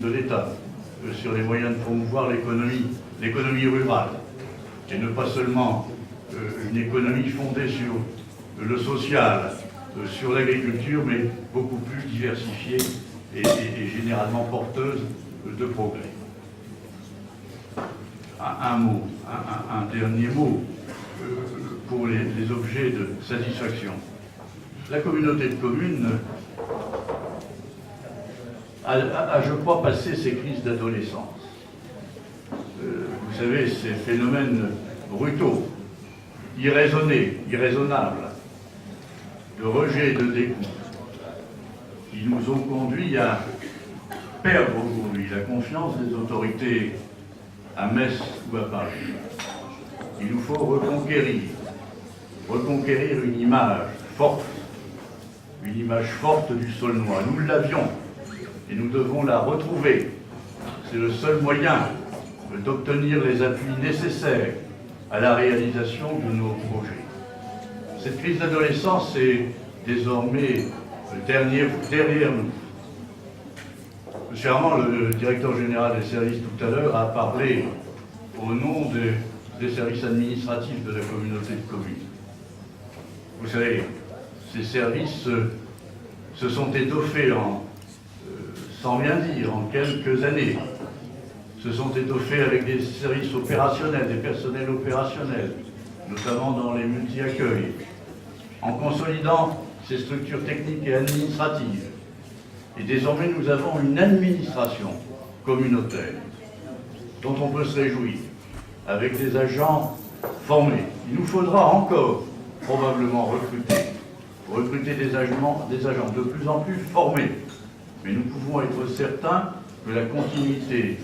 de l'État sur les moyens de promouvoir l'économie rurale, et ne pas seulement une économie fondée sur le social, sur l'agriculture, mais beaucoup plus diversifiée et généralement porteuse de progrès. Un dernier mot pour les objets de satisfaction. La communauté de communes a, je crois, passé ces crises d'adolescence. Vous savez, ces phénomènes brutaux, irraisonnés, irraisonnables, de rejet, de dégoût, qui nous ont conduits à perdre aujourd'hui la confiance des autorités à Metz ou à Paris. Il nous faut reconquérir une image forte du Saulnois. Nous l'avions et nous devons la retrouver. C'est le seul moyen d'obtenir les appuis nécessaires à la réalisation de nos projets. Cette crise d'adolescence est désormais derrière nous. M. Armand, le directeur général des services tout à l'heure, a parlé au nom des services administratifs de la communauté de communes. Vous savez, ces services se sont étoffés sans rien dire, en quelques années, se sont étoffés avec des services opérationnels, des personnels opérationnels, notamment dans les multi-accueils, en consolidant ces structures techniques et administratives. Et désormais, nous avons une administration communautaire dont on peut se réjouir, avec des agents formés. Il nous faudra encore probablement recruter des agents de plus en plus formés. Mais nous pouvons être certains que la continuité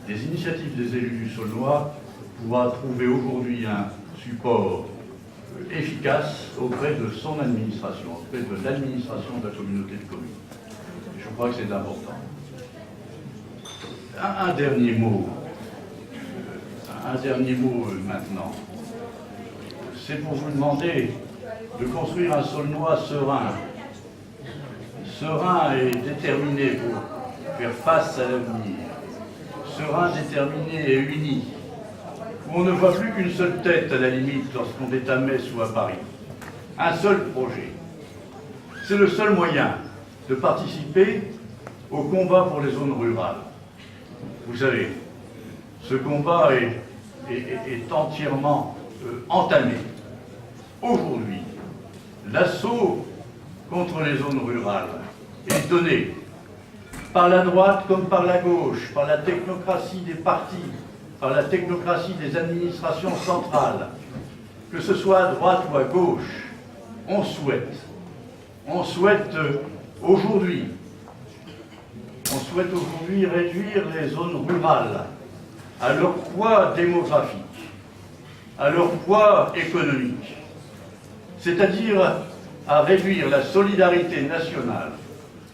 des initiatives des élus du Saulnois pourra trouver aujourd'hui un support efficace auprès de son administration, auprès de l'administration de la communauté de communes. Et je crois que c'est important. Un dernier mot maintenant. C'est pour vous demander de construire un Saulnois serein et déterminé pour faire face à l'avenir, serein, déterminé et uni, où on ne voit plus qu'une seule tête à la limite lorsqu'on est à Metz ou à Paris. Un seul projet. C'est le seul moyen de participer au combat pour les zones rurales. Vous savez, ce combat est entièrement entamé. Aujourd'hui, l'assaut contre les zones rurales est donné par la droite comme par la gauche, par la technocratie des partis, par la technocratie des administrations centrales. Que ce soit à droite ou à gauche, on souhaite aujourd'hui réduire les zones rurales à leur poids démographique, à leur poids économique, c'est-à-dire à réduire la solidarité nationale,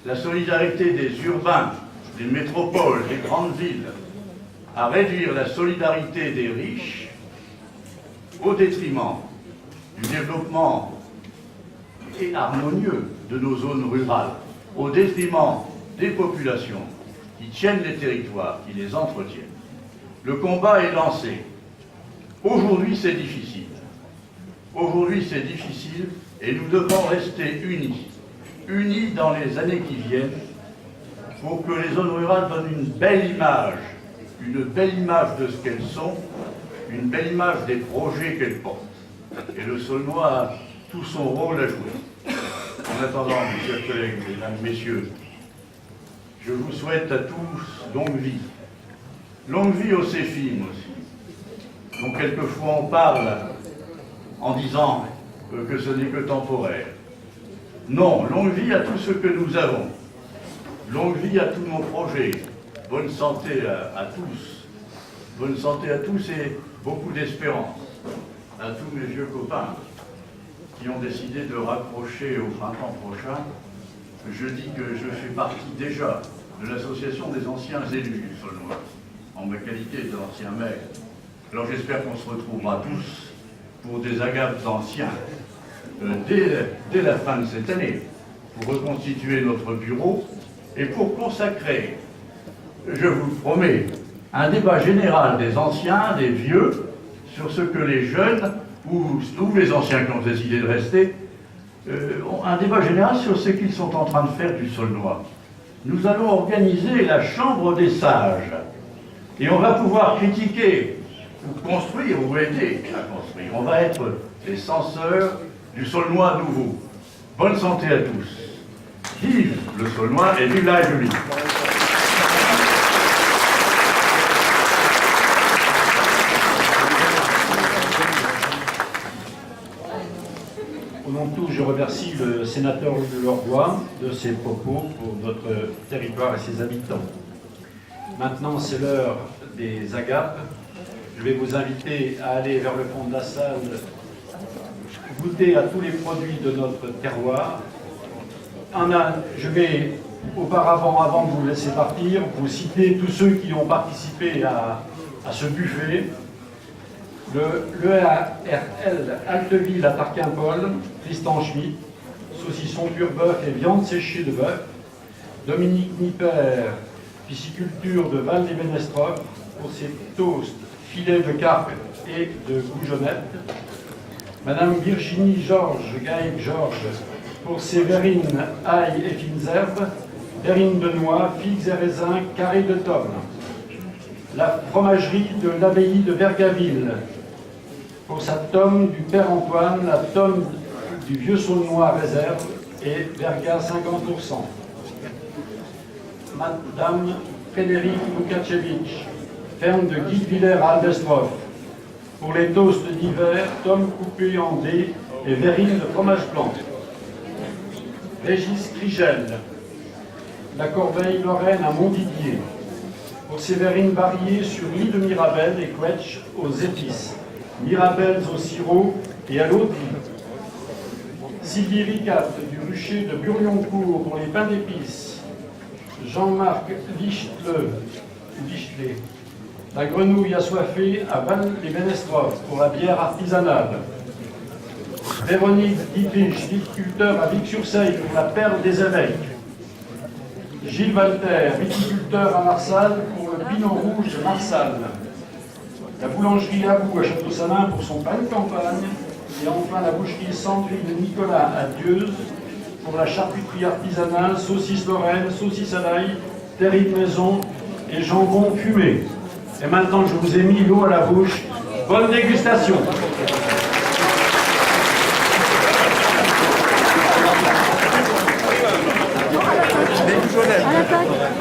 la solidarité des urbains, des métropoles, des grandes villes, à réduire la solidarité des riches au détriment du développement et harmonieux de nos zones rurales, au détriment des populations qui tiennent les territoires, qui les entretiennent. Le combat est lancé. Aujourd'hui, c'est difficile. Aujourd'hui, c'est difficile et nous devons rester unis dans les années qui viennent pour que les zones rurales donnent une belle image de ce qu'elles sont, une belle image des projets qu'elles portent. Et le Saulnois a tout son rôle à jouer. En attendant, mes chers collègues, mesdames, messieurs, je vous souhaite à tous longue vie. Longue vie aux Céphines aussi, dont quelquefois on parle en disant que ce n'est que temporaire. Non, longue vie à tout ce que nous avons. Longue vie à tous nos projets. Bonne santé à tous. Bonne santé à tous et beaucoup d'espérance à tous mes vieux copains qui ont décidé de raccrocher au printemps prochain. Je dis que je fais partie déjà de l'association des anciens élus du Saulnois, en ma qualité d'ancien maire. Alors j'espère qu'on se retrouvera tous pour des agapes anciens dès la fin de cette année, pour reconstituer notre bureau et pour consacrer je vous le promets, un débat général des anciens, des vieux, sur ce que les jeunes, ou les anciens qui ont décidé de rester, ont un débat général sur ce qu'ils sont en train de faire du Saulnois. Nous allons organiser la Chambre des sages, et on va pouvoir critiquer, ou construire, ou aider à construire. On va être les censeurs du Saulnois nouveau. Bonne santé à tous. Vive le Saulnois et vive la République. Au nom de tous, je remercie le sénateur de Lorbois de ses propos pour notre territoire et ses habitants. Maintenant, c'est l'heure des agapes. Je vais vous inviter à aller vers le fond de la salle, goûter à tous les produits de notre terroir. Je vais auparavant, avant de vous laisser partir, vous citer tous ceux qui ont participé à ce buffet. L'EARL Alteville à Tarquimpol, Tristan Schmitt, saucisson pur bœuf et viande séchée de bœuf. Dominique Nipper, pisciculture de Val-des-Ménestrofs, pour ses toasts, filets de carpe et de goujonette. Madame Virginie Gaël-Georges, pour ses verrines, ail et fines herbes, verrines de noix, figues et raisins, carrés de tomes. La fromagerie de l'abbaye de Vergaville, pour sa tome du Père Antoine, la tome du Vieux Saulnois réserve et Verga 50%. Madame Frédéric Lukaczewicz, ferme de Guidevillers à Aldestrov, pour les toasts d'hiver, tomes coupés en dés et verrines de fromage blanc. Régis Krigel, la Corbeille-Lorraine à Montdidier, pour ses verrines variées sur lit de mirabelle et quetch aux épices, mirabelles au sirop et à l'eau de vie. Sylvie Ricat du rucher de Burlioncourt pour les pains d'épices. Jean-Marc Lichelet, la grenouille assoiffée à Val-les-Ménestrofs pour la bière artisanale. Véronique Dietrich, viticulteur à Vic-sur-Seille pour la perle des évêques. Gilles Walter, viticulteur à Marsal pour le Pinot Rouge de Marsal. La boulangerie Abou à Château-Salin pour son pain de campagne. Et enfin la boucherie Sandrine de Nicolas à Dieuze pour la charcuterie artisanale, saucisse lorraine, saucisse à l'ail, terrine maison et jambon fumé. Et maintenant je vous ai mis l'eau à la bouche. Bonne dégustation.